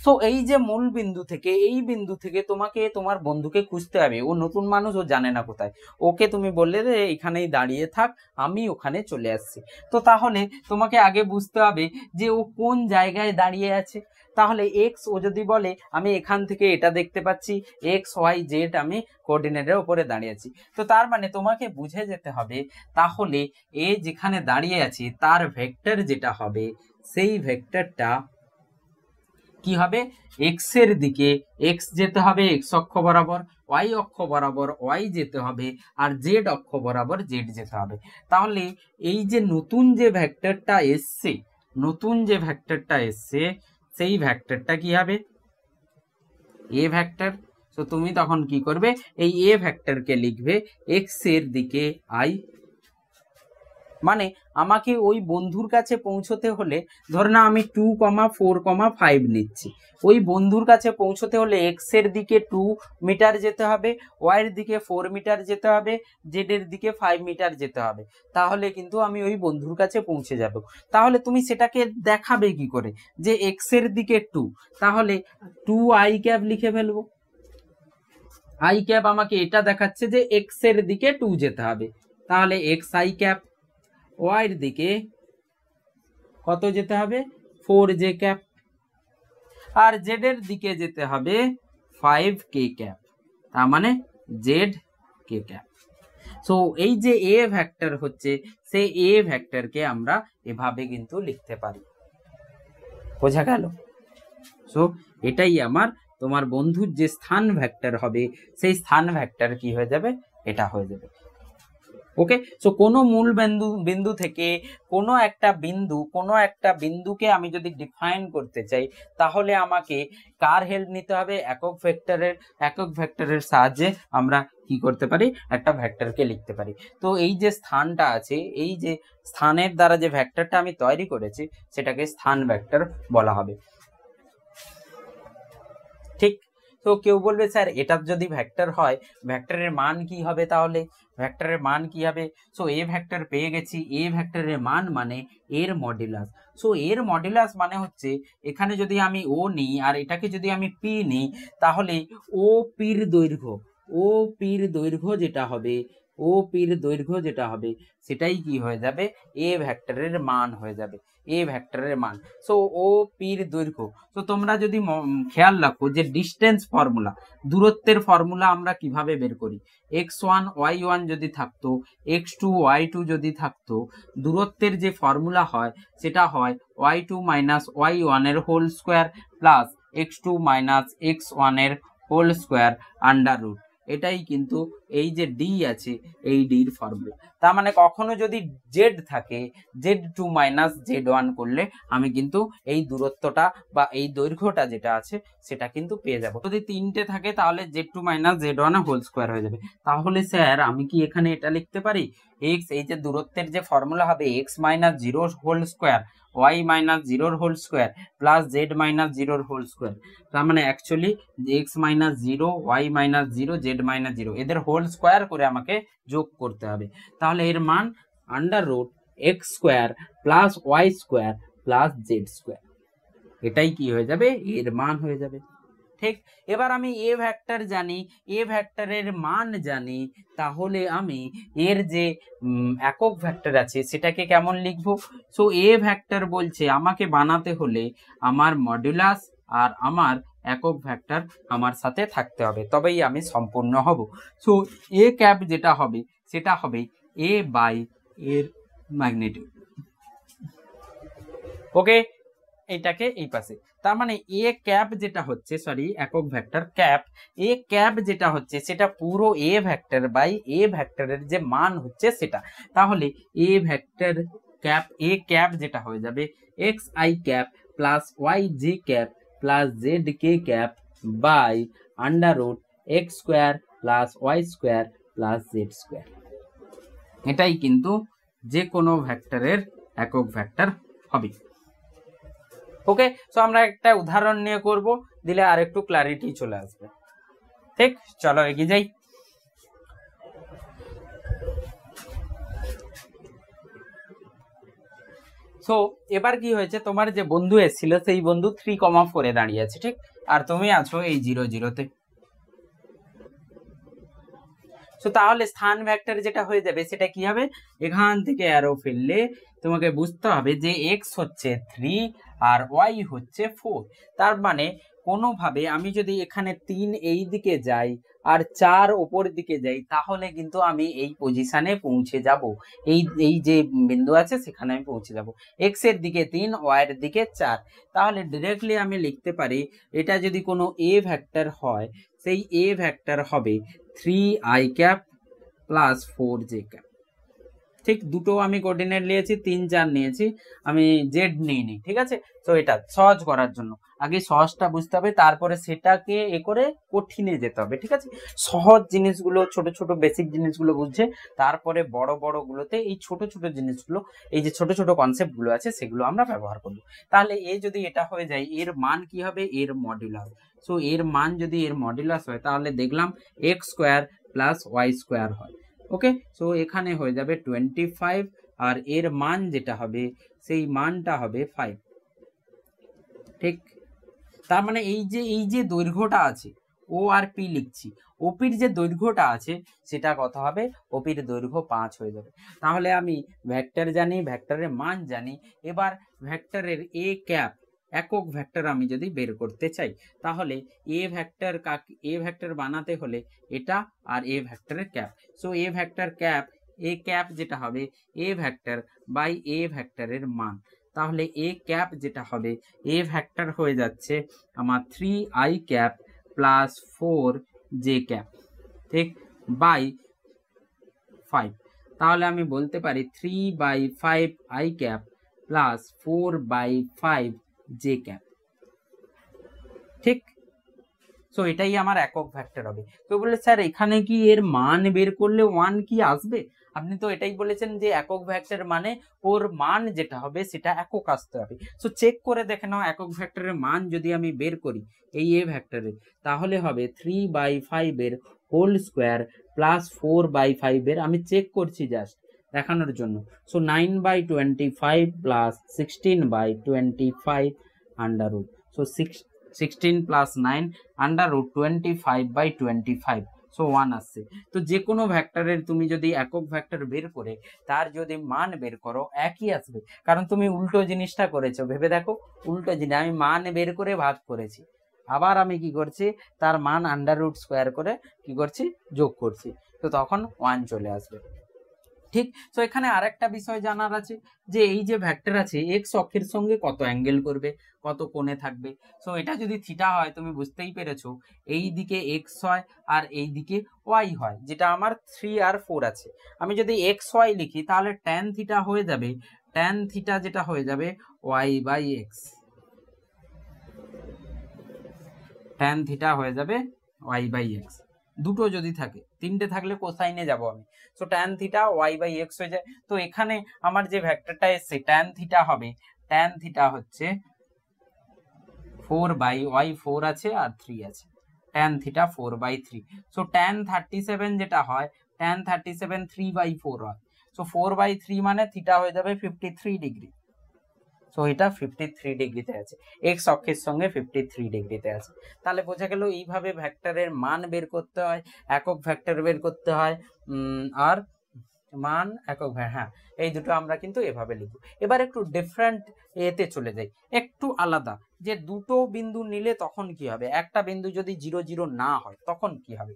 সো এই যে মূল বিন্দু থেকে, এই বিন্দু থেকে তোমাকে তোমার বন্ধুকে খুঁজতে হবে। ও নতুন মানুষ, ও জানে না কোথায়, ওকে তুমি বললে যে এখানেই দাঁড়িয়ে থাক, আমি ওখানে চলে আসছি। তো তাহলে তোমাকে আগে বুঝতে হবে যে ও কোন জায়গায় দাঁড়িয়ে আছে। তাহলে এক্স, ও যদি বলে আমি এখান থেকে এটা দেখতে পাচ্ছি, এক্স ওয়াই জেড আমি কোঅর্ডিনেটের উপরে দাঁড়িয়ে আছি। তো তার মানে তোমাকে বুঝে যেতে হবে, তাহলে এ যেখানে দাঁড়িয়ে আছে তার ভেক্টর যেটা হবে, সেই ভেক্টরটা কি হবে, এক্স এর দিকে এক্স যেতে হবে এক্স অক্ষ বরাবর, ওয়াই অক্ষ বরাবর ওয়াই যেতে হবে, আর জেড অক্ষ বরাবর জেড যেতে হবে। তাহলে এই যে নতুন যে ভেক্টরটা এসছে, সেই ভেক্টরটা কি হবে, এ ভেক্টর। তো তুমি তখন কি করবে, এই এ ভেক্টরকে লিখবে এক্স এর দিকে আই। মানে আমাকে ওই বন্ধুর কাছে পৌঁছতে হলে, ধরে না আমি 2,4,5 নিচ্ছি, ওই বন্ধুর কাছে পৌঁছতে হলে এক্স এর দিকে 2 মিটার যেতে হবে, ওয়াই এর দিকে 4 মিটার যেতে হবে, জেড এর দিকে 5 মিটার যেতে হবে। তাহলে কিন্তু আমি ওই বন্ধুর কাছে পৌঁছে যাব। তাহলে তুমি সেটাকে দেখাবে কি করে, যে এক্স এর দিকে 2, তাহলে 2 আই ক্যাপ লিখে ফেলবো। আই ক্যাপ আমাকে এটা দেখাচ্ছে যে এক্স এর দিকে 2 যেতে হবে, তাহলে এক্স আই ক্যাপ। ওয়াই এর দিকে কত যেতে হবে, 4j ক্যাপ। আর জেড এর দিকে যেতে হবে 5k ক্যাপ, তার মানে জেড কে ক্যাপ। সো এই যে এ ভেক্টর হচ্ছে, সেই এ ভেক্টরকে আমরা এভাবে কিন্তু লিখতে পারি। বোঝা গেল? সো এটাই তোমার বন্ধুর যে স্থান ভেক্টর হবে, সেই স্থান ভেক্টর কি হয়ে যাবে, এটা হয়ে যাবে। ওকে, সো কোনো মূল বিন্দু থেকে কোনো একটা বিন্দুকে আমি যদি ডিফাইন করতে চাই, তাহলে আমাকে কার হেল্প নিতে হবে, একক ভেক্টরের সাহায্যে আমরা কি করতে পারি, একটা ভেক্টরকে লিখতে পারি। তো এই যে স্থানটা আছে, এই যে স্থানের দ্বারা যে ভেক্টরটা আমি তৈরি করেছি, সেটাকে স্থান ভেক্টর বলা হবে। ঠিক। তো কেউ বলবে স্যার এটার যদি ভেক্টর হয় ভেক্টরের মান কি হবে, তাহলে ভেক্টরের মান কি হবে? সো এ ভেক্টর পেয়ে গেছি, এ ভেক্টরের মান মানে এর মডুলাস। সো এর মডুলাস মানে হচ্ছে এখানে যদি আমি ও নিই আর এটাকে যদি আমি পি নিই, তাহলে ও পির দৈর্ঘ্য, ও পির দৈর্ঘ্য যেটা হবে, ও পির দৈর্ঘ্য যেটা হবে সেটাই কি হয়ে যাবে, এ ভেক্টরের মান হয়ে যাবে, এ ভেক্টরের মান। সো ও পির দৈর্ঘ্য। তো তোমরা যদি খেয়াল রাখো যে ডিস্টেন্স ফর্মুলা, দূরত্বের ফর্মুলা আমরা কিভাবে বের করি, x1 y1 যদি থাকতো, x2 y2 যদি থাকতো, দূরত্বের যে ফর্মুলা হয় সেটা হয় y2 মাইনাস y1 এর whole square plus x2 minus x1 এর হোল স্কোয়ার আন্ডার রুট। এটাই কিন্তু এই যে ডি আছে এই ডির ফর্মুলা। তার মানে কখনো যদি জেড থাকে, z2 মাইনাস z1 করলে আমি কিন্তু এই দূরত্বটা বা এই দৈর্ঘ্যটা যেটা আছে সেটা কিন্তু পেয়ে যাব। যদি তিনটে থাকে তাহলে z2 minus z1 whole square হয়ে যাবে। তাহলে স্যার আমি কি এখানে এটা লিখতে পারি, x এই যে দূরত্বের যে ফর্মুলা হবে x minus 0 whole square y minus 0 whole square plus z minus 0 whole square. তার মানে actually x minus 0 y minus 0 z minus 0 এদের হোল স্কোয়ার করে আমাকে যোগ করতে হবে। তাহলে এর মান under root x square plus y square plus z square, এটাই কি হয়ে যাবে, এর মান হয়ে যাবে। ঠিক, এবার আমি এ ভেক্টর জানি, এ ভেক্টরের মান জানি, তাহলে আমি এর যে একক ভেক্টর আছে সেটাকে কেমন লিখবো? সো এ ভেক্টর বলছে আমাকে বানাতে হলে আমার মডুলাস আর আমার একক ভেক্টর আমার সাথে থাকতে হবে, তবেই আমি সম্পূর্ণ হব। সো এ ক্যাপ যেটা হবে সেটা হবে এ বাই এর ম্যাগনিটিউড। ওকে, এইটাকে এই পাশে, তার মানে এ ক্যাপ যেটা হচ্ছে, সরি একক ভেক্টর ক্যাপ, এ ক্যাপ যেটা হচ্ছে সেটা পুরো এ ভেক্টর বাই এ ভেক্টরের যে মান হচ্ছে সেটা। তাহলে A vector cap, A cap যেটা হয়ে যাবে X I cap plus Y J cap plus Z K cap by under root X square plus Y square plus Z square. এটাই কিন্তু যে কোনো ভেক্টরের একক ভেক্টর হবে। ওকে, সো আমরা একটা উদাহরণ নিয়ে করব, দিলে আর একটু ক্লারিটি চলে আসবে। ঠিক, চলো এগিয়ে যাই। সো এবার কি হয়েছে, তোমার যে বন্ধু এসেছিল সেই বন্ধু 3,4 দাঁড়িয়ে আছে, ঠিক, আর তুমি আছো এই 0 0-তে। সো তাহলে স্থান ভেক্টর যেটা হয়ে যাবে সেটা কি হবে, এখান থেকে অ্যারো ফেললে তোমাকে বুঝতে হবে যে এক্স হচ্ছে 3 আর ওয়াই হচ্ছে 4। তার মানে কোনোভাবে আমি যদি এখানে 3 এই দিকে যাই আর 4 ওপর দিকে যাই, তাহলে কিন্তু আমি এই পজিশনে পৌঁছে যাব, এই যে বিন্দু আছে সেখানে আমি পৌঁছে যাব। এক্স এর দিকে 3, ওয়াই এর দিকে 4। তাহলে ডিরেক্টলি আমি লিখতে পারি এটা যদি কোনো এ ভেক্টর হয়, সেই এ ভেক্টর হবে 3i cap plus 4j cap. ঠিক, দুটো আমি কোঅর্ডিনেট নিয়েছি, 3 4 নিয়েছি, আমি জেড নিইনি, ঠিক আছে। তো এটা সহজ করার জন্য আগে সহজটা বুঝতে হবে, তারপরে সেটাকে এ করে কঠিনে যেতে হবে, ঠিক আছে। সহজ জিনিসগুলো, ছোট ছোট বেসিক জিনিসগুলো বুঝছে, তারপরে বড় বড় গুলোতে এই ছোট ছোট জিনিসগুলো, এই যে ছোট ছোট কনসেপ্ট গুলো আছে সেগুলো আমরা ব্যবহার করব। তাহলে এ যদি এটা হয়ে যায়, এর মান কি হবে, এর মডুলাস। সো এর মান যদি এর মডুলাস হয় তাহলে দেখলাম X square plus Y square হয়। ওকে, সো এখানে হয়ে যাবে 25 আর এর মান যেটা হবে সেই মানটা হবে 5। ঠিক, তার মানে এই যে দৈর্ঘ্যটা আছে, ও আর পি লিখছি, ওপির যে দৈর্ঘ্যটা আছে সেটা কত হবে, ওপির দৈর্ঘ্য 5 হয়ে যাবে। তাহলে আমি ভেক্টর জানি, ভেক্টরের মান জানি। এবার ভেক্টরের এ ক্যাপ, একক ভেক্টর আমি যদি বের করতে চাই, তাহলে এ ভেক্টর এ ভেক্টর বানাতে হলে এটা আর এ ভেক্টরের cap. So A vector cap, A cap যেটা হবে এ ভেক্টর বাই এ ভেক্টরের মান। তাহলে এ ক্যাপ যেটা হবে, এ ভেক্টর হয়ে যাচ্ছে আমার 3i cap plus 4j cap, ঠিক, বাই 5। তাহলে আমি বলতে পারি 3/5i cap plus 4/5j cap. ঠিক, সো এটাই আমার একক ভেক্টর হবে। তো বললে স্যার এখানে কি এর মান বের করলে 1 কি আসবে? আপনি তো এটাই বলেছেন যে একক ভেক্টর মানে ওর মান যেটা হবে সেটা একক আসতে হবে। সো চেক করে দেখে নাও, একক ভেক্টরের মান যদি আমি বের করি এই এ ভেক্টরে, তাহলে হবে 3/5 এর হোল স্কোয়ার প্লাস 4/5 এর, আমি চেক করছি জাস্ট দেখানোর জন্য। So 9/25 plus 16/25 under root. So 16 plus 9 under root 25/25। So 1 আসছে। তো যে কোনো ভেক্টরের তুমি যদি একক ভেক্টর বের করে তার যদি মান বের করো একই আসবে, কারণ তুমি উল্টো জিনিসটা করেছো। ভেবে দেখো, উল্টো জিনিস, আমি মান বের করে ভাগ করেছি, আবার আমি কি করছি তার মান আন্ডার রুট স্কোয়ার করে কি করছি যোগ করছি, তো তখন 1 চলে আসবে। ঠিক। তো এখানে আরেকটা বিষয় জানার আছে যে এই যে ভেক্টর আছে এক্স অক্ষের সঙ্গে কত অ্যাঙ্গেল করবে, কত কোণে থাকবে। সো এটা যদি থিটা হয় তুমি বুঝতেই পেরেছো, এই দিকে এক্স হয় আর এই দিকে ওয়াই হয়, যেটা আমার 3 আর 4 আছে। আমি যদি এক্স ওয়াই লিখি তাহলে ট্যান থিটা হয়ে যাবে, ট্যান থিটা যেটা হয়ে যাবে Y by X, tan theta হয়ে যাবে ওয়াই বাই এক্স। দুটো যদি থাকে, তিনটে থাকলে কোসাইনে যাব আমি। So tan theta Y by X হয়ে যায়। তো এখানে আমার যে ভেক্টরটা এসছে ট্যান থিটা হবে, ট্যান থিটা হচ্ছে 4/y, 4 আছে আর 3 আছে, ট্যান থিটা 4/3। সো ট্যান 37 যেটা হয়, ট্যান 37 3/4 হয়। সো 4/3 মানে থিটা হয়ে যাবে 53 ডিগ্রি। সো এটা 53 ডিগ্রিতে আছে, এক্স অক্ষের সঙ্গে 53 ডিগ্রিতে আছে। তাহলে বোঝা গেল এইভাবে ভেক্টরের মান বের করতে হয়, একক ভেক্টর বের করতে হয়, আর মান একক, হ্যাঁ এই দুটো আমরা কিন্তু এভাবে লিখব। এবার একটু ডিফারেন্ট এতে চলে যাই, একটু আলাদা, যে দুটো বিন্দু নিলে তখন কি হবে, একটা বিন্দু যদি 0 0 না হয় তখন কি হবে।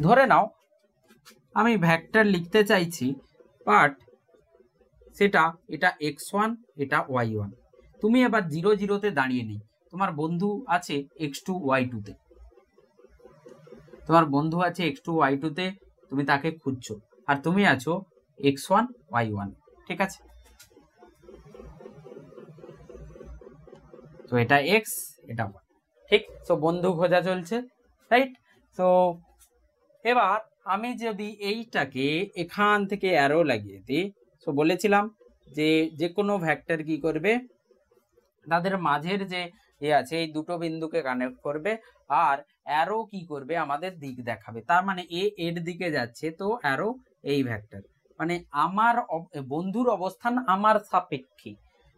ধরে নাও আমি ভেক্টর লিখতে চাইছি বাট সেটা এটা x1 এটা y1, তুমি এবার 0 0 তে দাঁড়িয়ে নেই, তোমার বন্ধু আছে x2 y2 তে, তোমার বন্ধু আছে x2 y2 তে, তুমি তাকে খুঁজছো আর তুমি আছো x1 y1, ঠিক আছে। তো এটা x এটা y, ঠিক। সো বন্ধু খোঁজা চলছে, রাইট। তো এবার আমি যদি এইটাকে এখান থেকে অ্যারো লাগিয়ে দিই, সো বলেছিলাম যে যে কোনো ভেক্টর কি করবে তাদের মাঝের যে আছে এই দুটো বিন্দুকে কানেক্ট করবে আর অ্যারো কি করবে আমাদের দিক দেখাবে। তার মানে এ এর দিকে যাচ্ছে, তো অ্যারো এই ভেক্টর, মানে আমার বন্ধুর অবস্থান আমার সাপেক্ষে,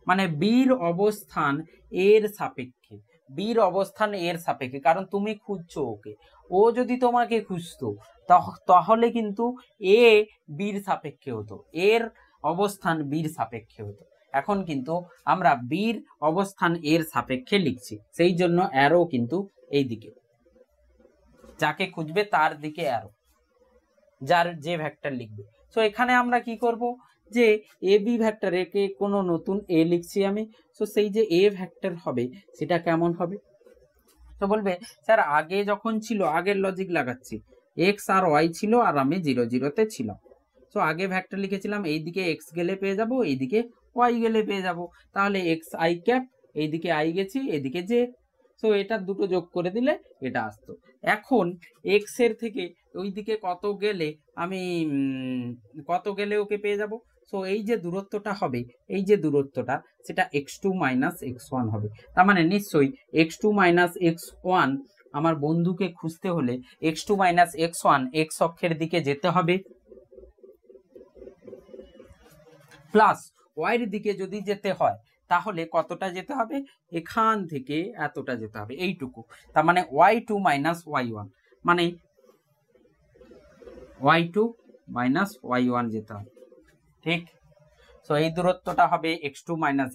মানে বীর অবস্থান এর সাপেক্ষে, বীর অবস্থান এর সাপেক্ষে, কারণ তুমি খুঁজছো ওকে, ও যদি তোমাকে খুঁজতো তাহলে কিন্তু এ বীর সাপেক্ষে হতো, এর অবস্থান বীর সাপেক্ষে হতো। এখন কিন্তু আমরা বীর অবস্থান এর সাপেক্ষে লিখছি, সেই জন্য অ্যারো কিন্তু এই দিকে, যাকে খুঁজবে তার দিকে অ্যারো, যার যে ভেক্টর লিখবে। সো এখানে আমরা কি করব, যে এ বি ভেক্টর, একে কোনো নতুন এ লিখছি আমি, সো সেই যে এ ভেক্টর হবে সেটা কেমন হবে। তো বলবে স্যার আগে যখন ছিল, আগের লজিক লাগাচ্ছি, এক্স আর ওয়াই ছিল আর আমি 0 0 তে ছিলাম। সো আগে ভেক্টর লিখেছিলাম এইদিকে এক্স গেলে পেয়ে যাব, এইদিকে ওয়াই গেলে পেয়ে যাব, তাহলে এক্স আই ক্যাপ, এইদিকে আই গেছি এদিকে জে। সো এটা দুটো যোগ করে দিলে এটা আসতো। এখন এক্স এর থেকে ওইদিকে কত গেলে আমি কত গেলে ওকে পেয়ে যাব। সো এই যে দূরত্বটা হবে, এই যে দূরত্বটা সেটা x2 - x1 হবে। তার মানে নিশ্চয়ই x2 - x1 আমার বন্ধুকে খুঁজতে হলে x2 - x1 এক্স অক্ষের দিকে যেতে হবে, প্লাস ওয়াই এর দিকে যদি যেতে হয় তাহলে কতটা যেতে হবে, এখান থেকে এতটা যেতে হবে, এইটুকু। তার মানে y2 - y1, মানে y2 - y1 যেতে হবে, ঠিক। সো এই দূরত্বটা হবে x2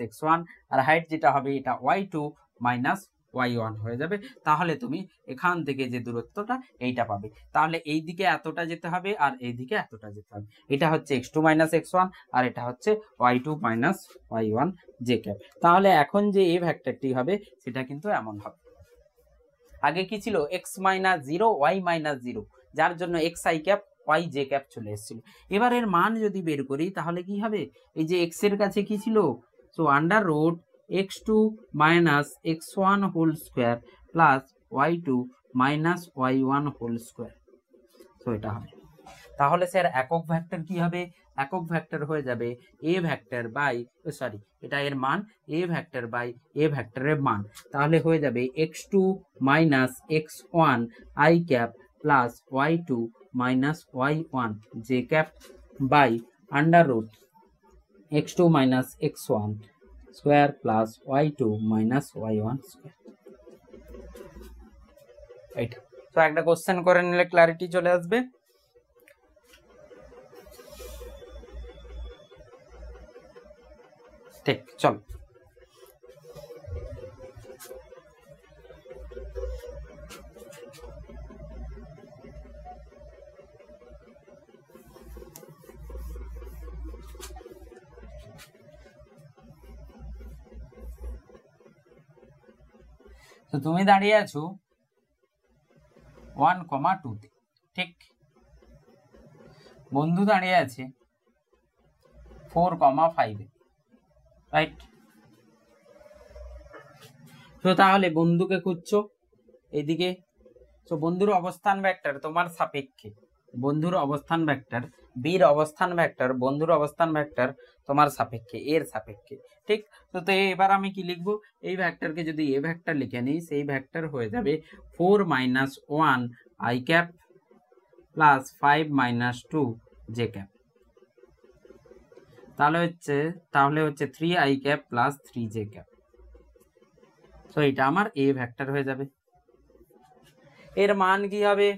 - x1 আর হাইট যেটা হবে এটা y2 - y1 হয়ে যাবে। তাহলে তুমি এখান থেকে যে দূরত্বটা এইটা পাবে, তাহলে এই দিকে এতটা যেতে হবে আর এই দিকে এতটা যেতে হবে। এটা হচ্ছে x2 - x1 আর এটা হচ্ছে y2 - y1 জে ক্যাপ। তাহলে এখন যে এই ভেক্টরটি হবে সেটা কিন্তু এমন হবে। আগে কি ছিল x - 0 y - 0, যার জন্য x i cap y j cap চলে এসেছিল। এবার এর মান যদি বের করি তাহলে কি হবে, এই যে x এর কাছে কি ছিল, so under root x2 - x1 whole square plus y2 minus y1 whole square. তো এটা হবে, তাহলে স্যার একক ভেক্টর কি হবে? একক ভেক্টর হয়ে যাবে এ ভেক্টর বাই, সরি এটা এর মান, এ ভেক্টর বাই এ ভেক্টরের মান, তাহলে হয়ে যাবে x2 minus x1 i cap plus y2 minus y1 j cap by under root x2 minus x1 square plus y2 minus y1 square. এইটা তো একটা কোশ্চেন করে নিলে ক্লারিটি চলে আসবে। ঠিক, চল তো তুমি দাঁড়িয়ে আছো 1,2 তে, ঠিক, বন্ধু দাঁড়িয়ে আছে 4,5 এ, রাইট? তো তাহলে বন্ধুকে খুঁজছো এইদিকে, তো বন্ধুর অবস্থান ভেক্টর তোমার সাপেক্ষে, বন্ধুর অবস্থান ভেক্টর বীর অবস্থান ভেক্টর, বন্ধুর অবস্থান ভেক্টর তোমার সাপেক্ষে, এর সাপেক্ষে, ঠিক। তো এবার আমি কি লিখবো? এই ভেক্টরকে যদি এ ভেক্টর লিখে নিই, সেই ভেক্টর হয়ে যাবে 4 minus 1 i cap plus 5 minus 2 j cap, তাহলে হচ্ছে 3 i cap plus 3 j cap. তো এটা আমার এ ভেক্টর হয়ে যাবে। এর মান কি হবে?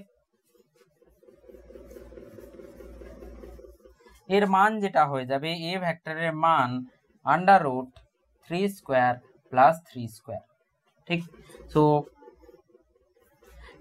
এর মান যেটা হয়ে যাবে, এ ভেক্টরের মান under root 3 square plus 3 square, ঠিক। তো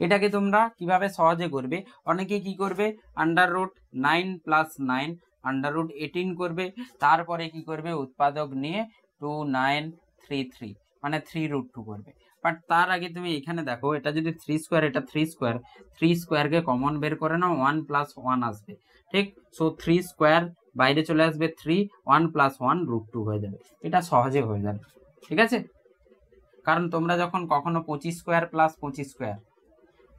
এটাকে তোমরা কিভাবে সহজে করবে? অনেকে কি করবে, under root 9 plus 9 under root 18 করবে, তারপরে কি করবে, উৎপাদক নিয়ে 2 9 3 3 মানে 3√2 করবে। বাট তার আগে তুমি এখানে দেখো, এটা যদি 3 স্কোয়ার, এটা 3 স্কোয়ার, 3 স্কোয়ারকে কমন বের করে নাও, 1 প্লাস 1 আসবে, ঠিক। সো 3 স্কোয়ার বাইরে চলে আসবে 3, 1 প্লাস 1 √2 হয়ে যাবে। এটা সহজে হয়ে যাবে, ঠিক আছে? কারণ তোমরা যখন কখনো 25 স্কোয়ার প্লাস 25 স্কোয়ার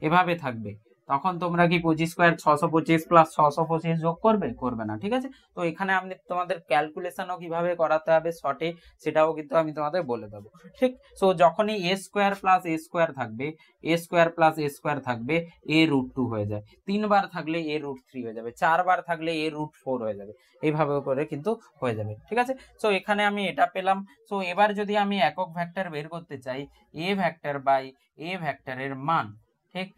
এভাবে থাকবে, তখন তোমরা কি 25 স্কোয়ার 625 প্লাস 625 যোগ করবে না, ঠিক আছে? তো এখানে আমি তোমাদের ক্যালকুলেশনও কিভাবে করাতে হবে শর্টে, সেটাও কিন্তু আমি তোমাদের বলে দেবো, ঠিক। সো যখনই এ স্কোয়ার প্লাস এ স্কোয়ার থাকবে, এ স্কোয়ার প্লাস এ স্কোয়ার থাকবে, এ √2 হয়ে যায়, 3 বার থাকলে এ √3 হয়ে যাবে, 4 বার থাকলে এ √4 হয়ে যাবে, এইভাবে করে কিন্তু হয়ে যাবে, ঠিক আছে? সো এখানে আমি এটা পেলাম। সো এবার যদি আমি একক ভেক্টর বের করতে চাই, এ ভেক্টর বাই এ ভেক্টরের মান, ঠিক।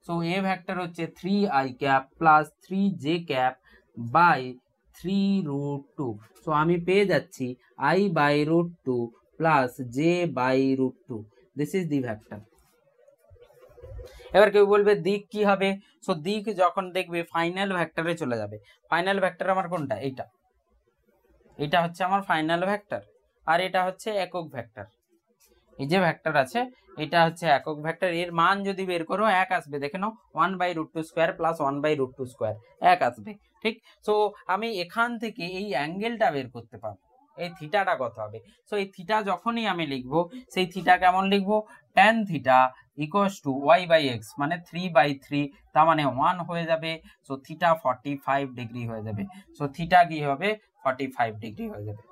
সো এ ভেক্টর হচ্ছে 3i cap plus 3j cap by 3√2। So আমি পেয়ে যাচ্ছি i by √2 plus j by √2, this is the vector. এবার কেউ বলবে দিক কি হবে? সো দিক যখন দেখবে ফাইনাল ভেক্টরে চলে যাবে। ফাইনাল ভেক্টর আমার কোনটা? এইটা হচ্ছে আমার ফাইনাল ভেক্টর, আর এটা হচ্ছে একক ভেক্টর। এই যে ভেক্টর আছে, এটা হচ্ছে একক ভেক্টর। এর মান যদি বের করো 1 আসবে, দেখে নাও, 1/√2 স্কোয়ার প্লাস 1/√2 স্কোয়ার 1 আসবে, ঠিক। সো আমি এখান থেকে এই অ্যাঙ্গেলটা বের করতে পারবো, এই থিটাটা কত হবে। সো এই থিটা যখনই আমি লিখবো, সেই থিটা কেমন লিখবো? tan theta equals to y/x, মানে 3/3, তার মানে 1 হয়ে যাবে। সো থিটা 45 ডিগ্রি হয়ে যাবে। সো থিটা কি হবে? 45 ডিগ্রি হয়ে যাবে।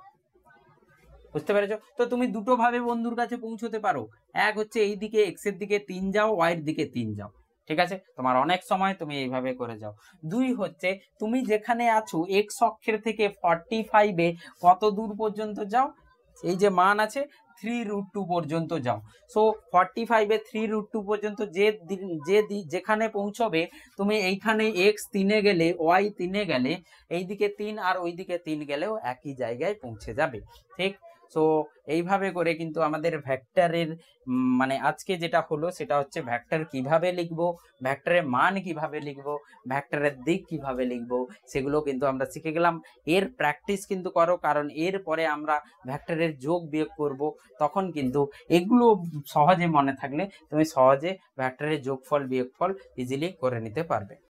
বুঝতে পেরেছো? তো তুমি দুটো ভাবে বন্ধুর কাছে পৌঁছতে পারো। এক হচ্ছে এই দিকে x এর দিকে 3 যাও, y এর দিকে 3 যাও, ঠিক আছে? তোমার অনেক সময় তুমি এইভাবে করে যাও। দুই হচ্ছে তুমি যেখানে আছো x অক্ষের থেকে 45 এ কত দূর পর্যন্ত যাও, এই যে মান আছে 3√2 পর্যন্ত যাও। সো 45 এ 3√2 পর্যন্ত যেখানে পৌঁছবে, তুমি এইখানে x 3 এ গেলে, y 3 এ গেলে, এইদিকে 3 আর ওইদিকে 3 গেলেও একই জায়গায় পৌঁছে যাবে, ঠিক। সো এইভাবে করে কিন্তু আমাদের ভেক্টরের মানে আজকে যেটা হলো সেটা হচ্ছে ভেক্টর কিভাবে লিখবো, ভেক্টরের মান কিভাবে লিখবো, ভেক্টরের দিক কিভাবে লিখবো, সেগুলো কিন্তু আমরা শিখে গেলাম। এর প্র্যাকটিস কিন্তু করো, কারণ এর পরে আমরা ভেক্টরের যোগ বিয়োগ করব, তখন কিন্তু এগুলো সহজে মনে থাকলে তুমি সহজে ভেক্টরের যোগফল বিয়োগফল ইজিলি করে নিতে পারবে।